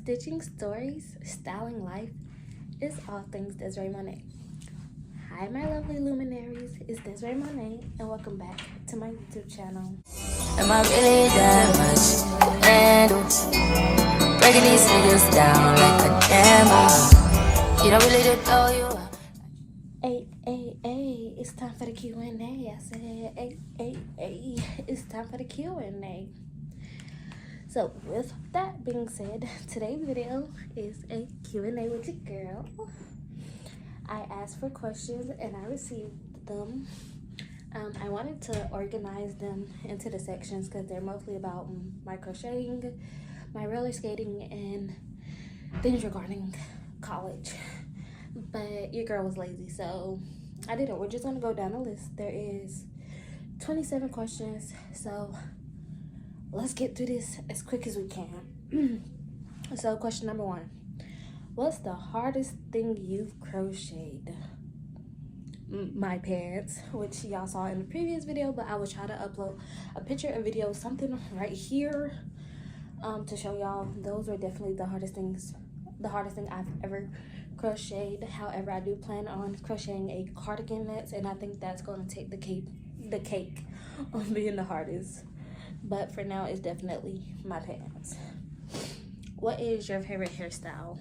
stitching stories, styling life, is all things Desiree Monet. Hi, my lovely luminaries, it's Desiree Monet, and welcome back to my YouTube channel. Am I really that much to handle? Breaking these niggas down like a camera. You don't really know you. Hey, it's time for the Q&A. I said, hey, it's time for the Q&A. So, with that being said, today's video is a Q&A with your girl. I asked for questions and I received them. I wanted to organize them into the sections because they're mostly about my crocheting, my roller skating, and things regarding college. But your girl was lazy, so I didn't. We're just gonna go down the list. There is 27 questions, so let's get through this as quick as we can. So question number 1. What's the hardest thing you've crocheted? My pants, which y'all saw in the previous video, but I will try to upload a picture, a video, something right here to show y'all. Those were definitely the hardest thing I've ever crocheted. However, I do plan on crocheting a cardigan next, and I think that's going to take the cake on being the hardest. But for now, it's definitely my pants. What is your favorite hairstyle?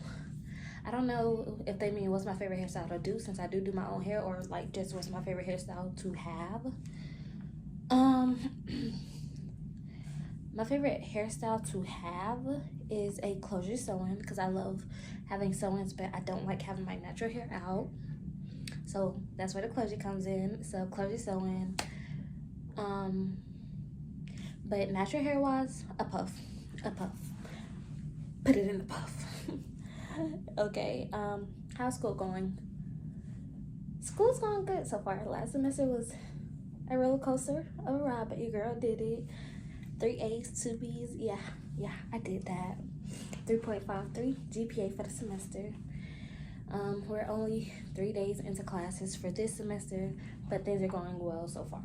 I don't know if they mean what's my favorite hairstyle to do, since I do my own hair, or like just what's my favorite hairstyle to have. My favorite hairstyle to have is a closure sewing, because I love having sewings, but I don't like having my natural hair out. So that's where the closure comes in. So closure sewing. But natural hair wise, a puff. Put it in the puff. Okay, how's school going? School's going good so far. Last semester was a roller coaster of a ride, but your girl did it. 3 A's, 2 B's, yeah, I did that. 3.53 GPA for the semester. We're only 3 days into classes for this semester, but things are going well so far.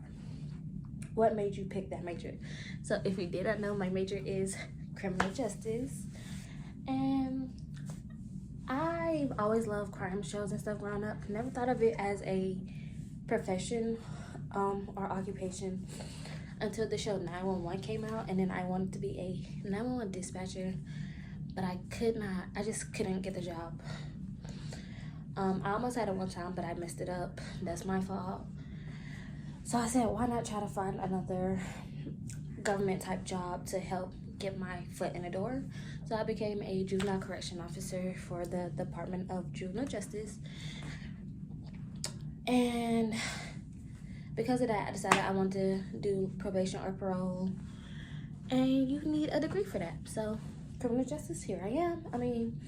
What made you pick that major? So if you did not know, my major is criminal justice, and I've always loved crime shows and stuff growing up. Never thought of it as a profession or occupation until the show 911 came out, and then I wanted to be a 911 dispatcher, but I just couldn't get the job. I almost had it one time, but I messed it up. That's my fault. So I said, why not try to find another government type job to help get my foot in the door? So I became a juvenile correction officer for the Department of Juvenile Justice. And because of that, I decided I wanted to do probation or parole. And you need a degree for that. So criminal justice, here I am. I mean,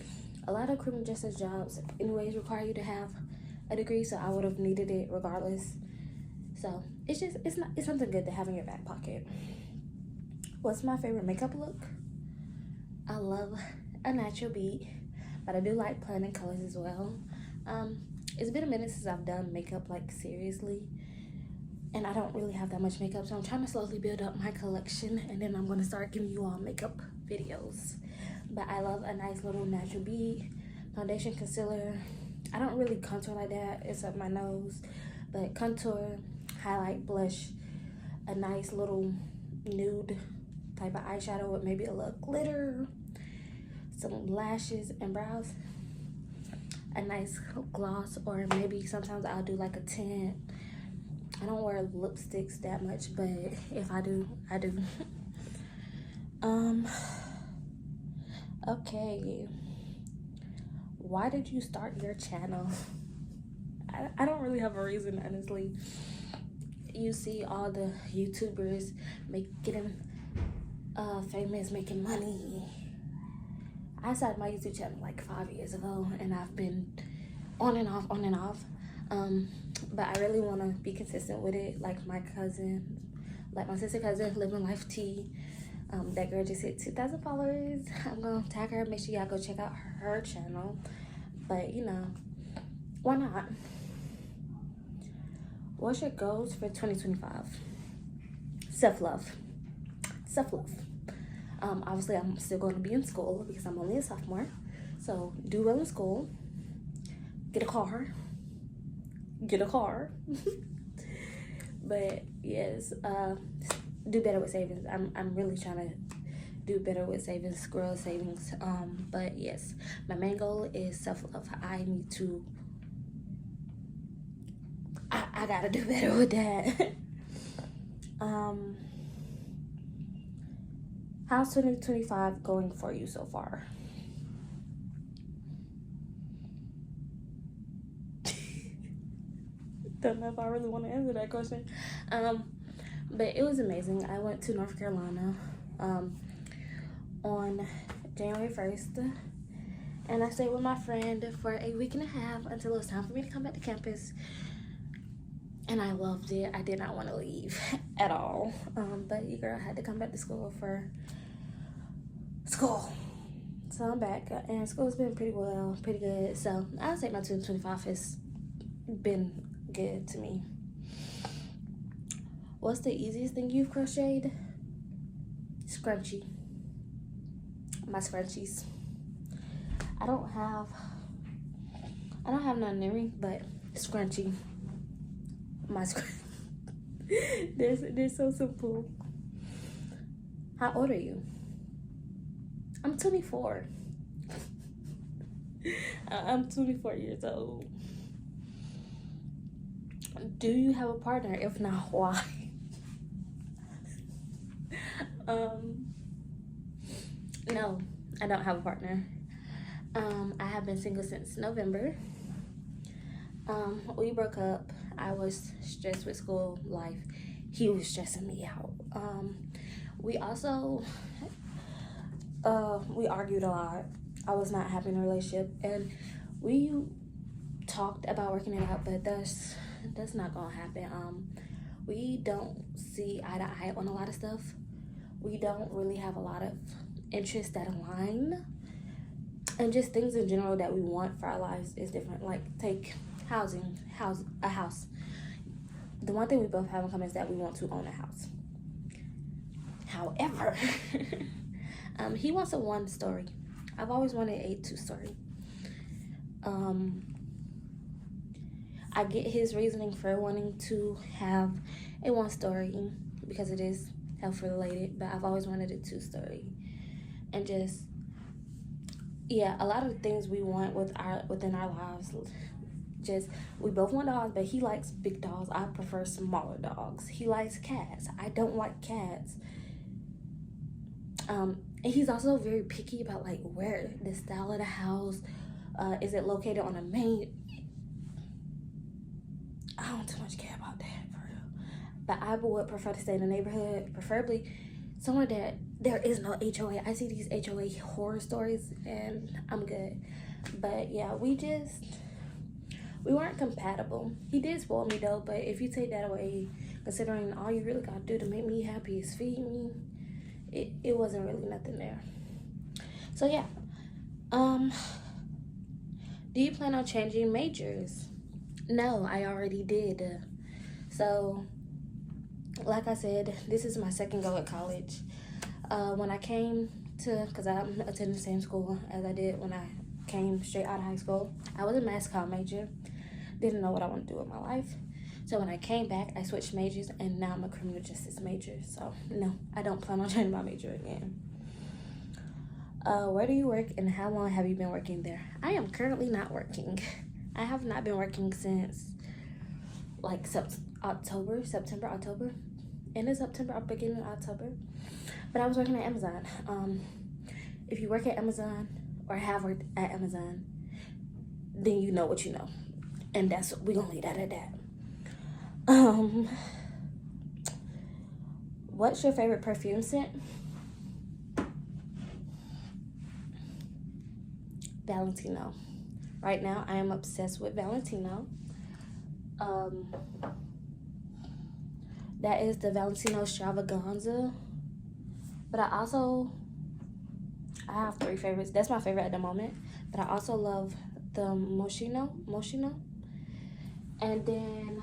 a lot of criminal justice jobs anyways require you to have a degree, so I would have needed it regardless. So it's something good to have in your back pocket. What's my favorite makeup look? I love a natural beat, but I do like blending colors as well. It's been a minute since I've done makeup like seriously, and I don't really have that much makeup, so I'm trying to slowly build up my collection, and then I'm going to start giving you all makeup videos. But I love a nice little natural bead, foundation, concealer. I don't really contour like that except my nose, but contour, highlight, blush, a nice little nude type of eyeshadow with maybe a little glitter, some lashes and brows, a nice gloss, or maybe sometimes I'll do like a tint. I don't wear lipsticks that much, but if I do, I do. Okay, why did you start your channel? I don't really have a reason, honestly. You see all the YouTubers getting famous, making money. I started my YouTube channel like 5 years ago, and I've been on and off. But I really want to be consistent with it, like my sister cousin, Living Life T. That girl just hit 2,000 followers. I'm gonna tag her. Make sure y'all go check out her channel. But you know, why not? What's your goals for 2025? Self-love. Obviously, I'm still going to be in school because I'm only a sophomore. So do well in school. Get a car. Get a car. But yes, do better with savings. I'm really trying to do better with savings, grow savings. But yes, my main goal is self-love. I need to. I gotta do better with that. How's 2025 going for you so far? Don't know if I really want to answer that question. But it was amazing. I went to North Carolina on January 1st, and I stayed with my friend for a week and a half until it was time for me to come back to campus. And I loved it. I did not want to leave at all. But your girl had to come back to school for school. So I'm back, and school's been pretty good. So I would say my 2025 has been good to me. What's the easiest thing you've crocheted? Scrunchie. My scrunchies. I don't have none near me, but scrunchie. My scrunchie. They're so simple. How old are you? I'm 24. I'm 24 years old. Do you have a partner? If not, why? No, I don't have a partner. I have been single since November. We broke up. I was stressed with school life. He was stressing me out. We also we argued a lot. I was not happy in a relationship, and we talked about working it out, but that's not gonna happen. We don't see eye to eye on a lot of stuff. We don't really have a lot of interests that align, and just things in general that we want for our lives is different. Like, take a house. The one thing we both have in common is that we want to own a house. However, he wants a 1-story. I've always wanted a 2-story. I get his reasoning for wanting to have a 1-story because it is health related, but I've always wanted a 2-story. And just, yeah, a lot of the things we want within our lives, just, we both want dogs, but he likes big dogs. I prefer smaller dogs. He likes cats. I don't like cats. And he's also very picky about, like, where the style of the house, is it located on a main. I don't too much care about that, for real. But I would prefer to stay in the neighborhood, preferably somewhere that there is no HOA. I see these HOA horror stories, and I'm good. But yeah, we weren't compatible. He did spoil me though, but if you take that away, considering all you really gotta do to make me happy is feed me, it wasn't really nothing there. So yeah. Do you plan on changing majors? No, I already did. So, like I said, this is my second go at college. When I came to, because I'm attending the same school as I did when I came straight out of high school, I was a mass comm major. Didn't know what I want to do with my life. So when I came back, I switched majors, and now I'm a criminal justice major. So no, I don't plan on changing my major again. Where do you work, and how long have you been working there? I am currently not working. I have not been working since like September, October. End of September, beginning of October. But I was working at Amazon. If you work at Amazon or have worked at Amazon, then you know what you know. And we're gonna leave that at that. What's your favorite perfume scent? Valentino. Right now, I am obsessed with Valentino. That is the Valentino Extravaganza. But I have 3 favorites. That's my favorite at the moment. But I also love the Moschino. And then,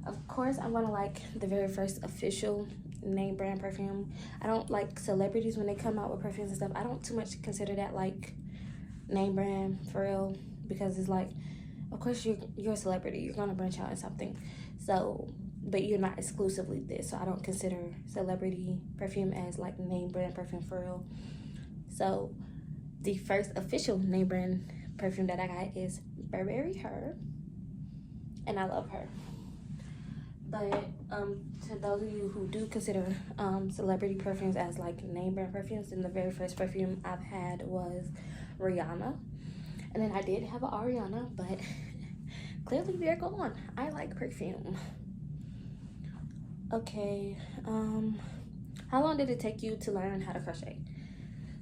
of course, I'm gonna like the very first official name brand perfume. I don't like celebrities when they come out with perfumes and stuff. I don't too much consider that like name brand for real, because it's like, of course you're a celebrity, you're gonna branch out in something, so, but you're not exclusively this. So I don't consider celebrity perfume as like name brand perfume for real. So the first official name brand perfume that I got is Burberry Her, and I love her. But to those of you who do consider celebrity perfumes as like name brand perfumes, then the very first perfume I've had was Rihanna. And then I did have an Ariana, but clearly they're gone. I like perfume. Okay, how long did it take you to learn how to crochet?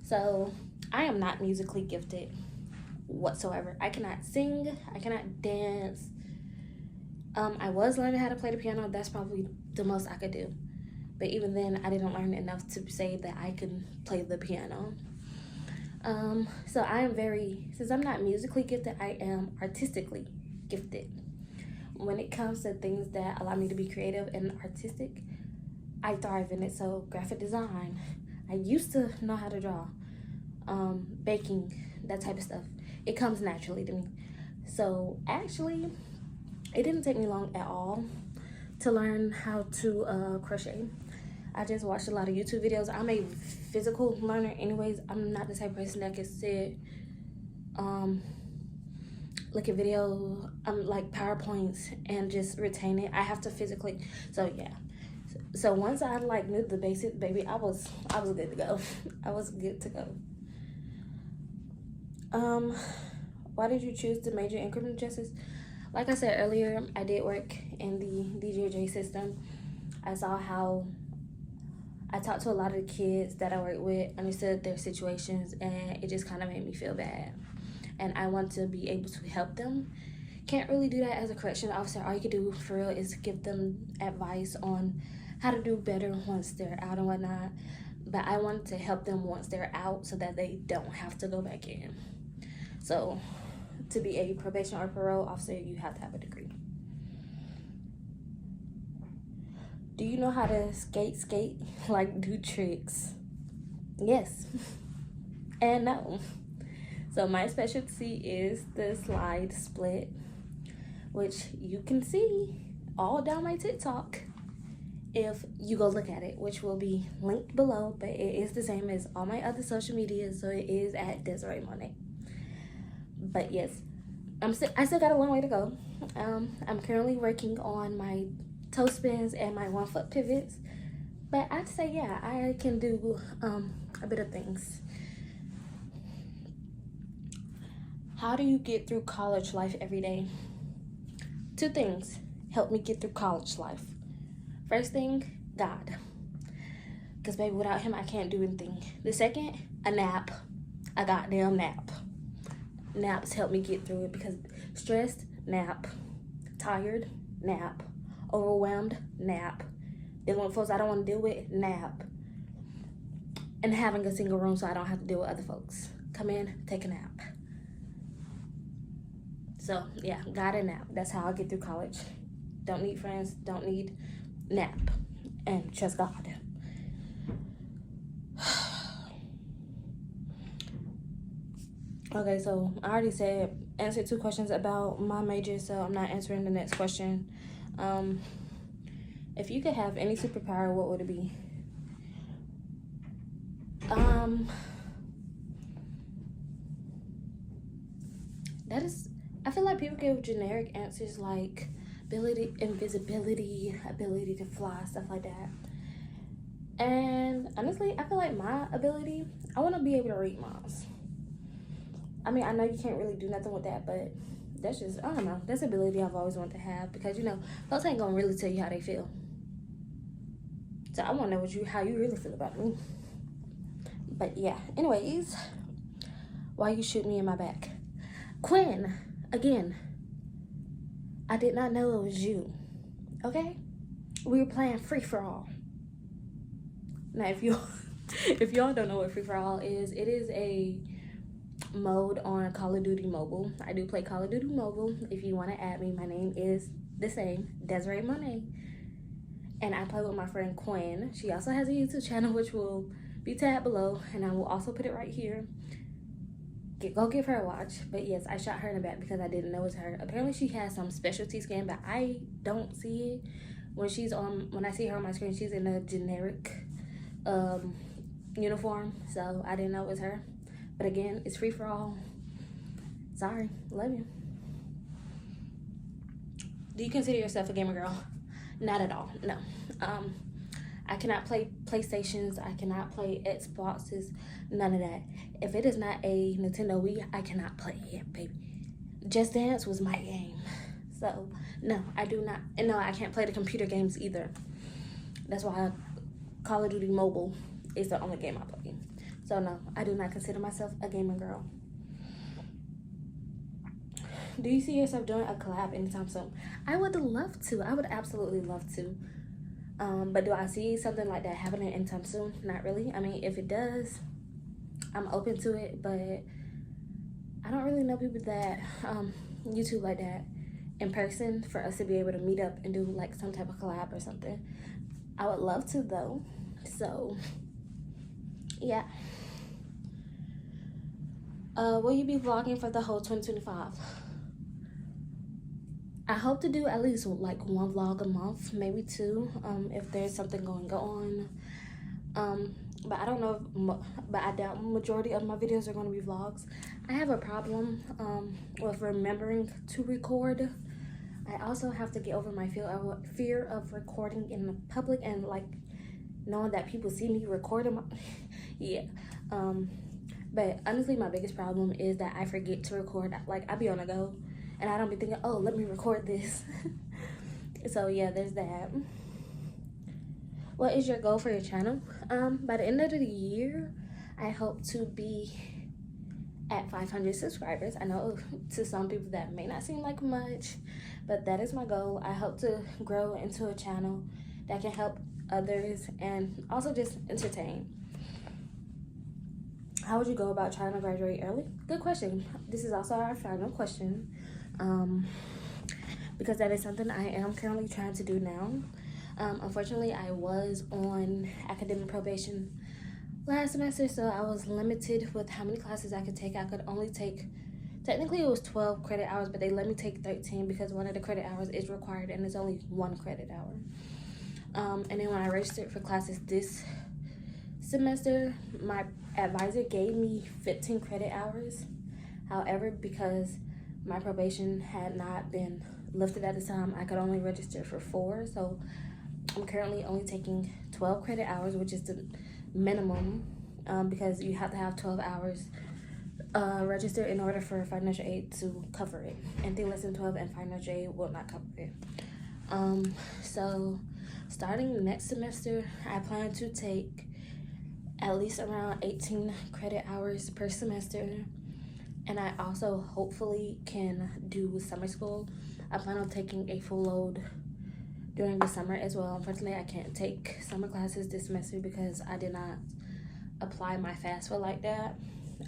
So I am not musically gifted whatsoever. I cannot sing, I cannot dance. I was learning how to play the piano. That's probably the most I could do. But even then, I didn't learn enough to say that I can play the piano. So I am since I'm not musically gifted, I am artistically gifted. When it comes to things that allow me to be creative and artistic, I thrive in it. So graphic design, I used to know how to draw, baking, that type of stuff. It comes naturally to me. So actually, it didn't take me long at all to learn how to crochet. I just watched a lot of YouTube videos. I'm a physical learner anyways. I'm not the type of person that can sit, look at video, like PowerPoints and just retain it. I have to physically, so yeah. So once I like knew the basics, baby, I was good to go. I was good to go. Why did you choose to major in criminal justice? Like I said earlier, I did work in the DJJ system. I saw how I talked to a lot of the kids that I worked with, understood their situations, and it just kind of made me feel bad. And I want to be able to help them. Can't really do that as a correctional officer. All you can do for real is give them advice on how to do better once they're out and whatnot. But I want to help them once they're out so that they don't have to go back in. So to be a probation or parole officer, you have to have a degree. Do you know how to skate, like do tricks? Yes and no. So my specialty is the slide split, which you can see all down my TikTok if you go look at it, which will be linked below, but it is the same as all my other social media, so it is at Desiree Monet. But yes, I still got a long way to go. I'm currently working on my toe spins and my 1 foot pivots, but I'd say yeah, I can do a bit of things. How do you get through college life every day? 2 things help me get through college life. First thing, God, because baby, without him I can't do anything. The second, a nap, a goddamn nap. Naps help me get through it, because stressed, nap, tired, nap, overwhelmed, nap, dealing with folks I don't want to deal with, nap, and having a single room so I don't have to deal with other folks. Come in, take a nap. So yeah, got a nap. That's how I get through college. Don't need friends, don't need nap, and trust God. Okay, so I already answered 2 questions about my major, so I'm not answering the next question. If you could have any superpower, what would it be? I feel like people give generic answers like invisibility, ability to fly, stuff like that. And honestly, I feel like my ability, I want to be able to read minds. I mean, I know you can't really do nothing with that, but that's just, I don't know, that's an ability I've always wanted to have, because, you know, folks ain't gonna really tell you how they feel. So I want to know how you really feel about me. But yeah, anyways, why you shoot me in my back? Quinn, again, I did not know it was you, okay? We were playing free-for-all. Now, if y'all don't know what free-for-all is, it is a mode on Call of Duty Mobile. I do play Call of Duty Mobile. If you want to add me, my name is the same, Desiree Monet. and I play with my friend Quinn. She also has a YouTube channel, which will be tabbed below, and I will also put it right here. Go give her a watch. But yes, I shot her in the back because I didn't know it was her. Apparently she has some specialty skin, but I don't see it. When I see her on my screen, she's in a generic uniform, so I didn't know it was her. But again, it's free for all. Sorry, love you. Do you consider yourself a gamer girl? Not at all, no. I cannot play PlayStations, I cannot play Xboxes, none of that. If it is not a Nintendo Wii, I cannot play it, baby. Just Dance was my game. So, no, I do not. And no, I can't play the computer games either. That's why Call of Duty Mobile is the only game I play. So, no, I do not consider myself a gamer girl. Do you see yourself doing a collab anytime soon? I would love to. I would absolutely love to. But do I see something like that happening anytime soon? Not really. I mean, if it does, I'm open to it. But I don't really know people that YouTube like that in person for us to be able to meet up and do like some type of collab or something. I would love to though. So yeah. Will you be vlogging for the whole 2025? I hope to do at least like one vlog a month, maybe two, if there's something going on. But I don't know, but I doubt majority of my videos are going to be vlogs. I have a problem with remembering to record. I also have to get over my fear of recording in public and like knowing that people see me recording. Yeah. But honestly, my biggest problem is that I forget to record. Like, I be on a go, and I don't be thinking, oh, let me record this. So, yeah, there's that. What is your goal for your channel? By the end of the year, I hope to be at 500 subscribers. I know to some people that may not seem like much, but that is my goal. I hope to grow into a channel that can help others and also just entertain. How would you go about trying to graduate early? Good question. This is also our final question, because that is something I am currently trying to do now. Unfortunately, I was on academic probation last semester, so I was limited with how many classes I could take. I could only take, technically it was 12 credit hours, but they let me take 13 because one of the credit hours is required and it's only 1 credit hour. And then when I registered for classes this semester, my advisor gave me 15 credit hours. However, because my probation had not been lifted at the time, I could only register for 4. So I'm currently only taking 12 credit hours, which is the minimum, because you have to have 12 hours registered in order for financial aid to cover it. Anything less than 12 and financial aid will not cover it. So starting next semester, I plan to take at least around 18 credit hours per semester. And I also hopefully can do summer school. I plan on taking a full load during the summer as well. Unfortunately, I can't take summer classes this semester because I did not apply my FAFSA like that.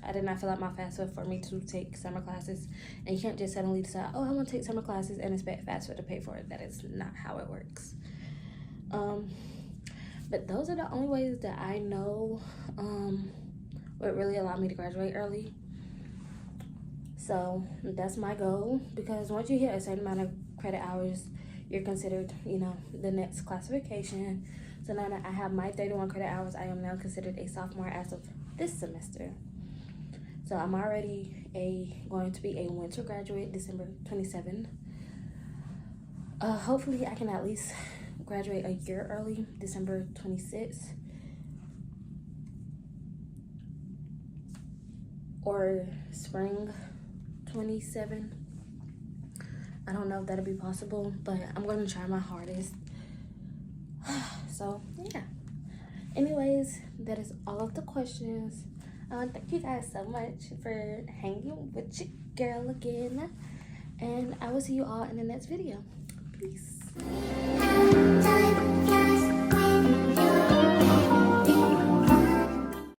I did not fill out my FAFSA for me to take summer classes. And you can't just suddenly decide, oh, I want to take summer classes and expect FAFSA to pay for it. That is not how it works. But those are the only ways that I know would really allow me to graduate early. So that's my goal, because once you hit a certain amount of credit hours, you're considered, you know, the next classification. So now that I have my 31 credit hours, I am now considered a sophomore as of this semester. So I'm already going to be a winter graduate, December 27. Hopefully I can at least graduate a year early, December 26th. Or spring 27. I don't know if that'll be possible, but I'm going to try my hardest. So, yeah. Anyways, that is all of the questions. Thank you guys so much for hanging with your girl again. And I will see you all in the next video. Peace.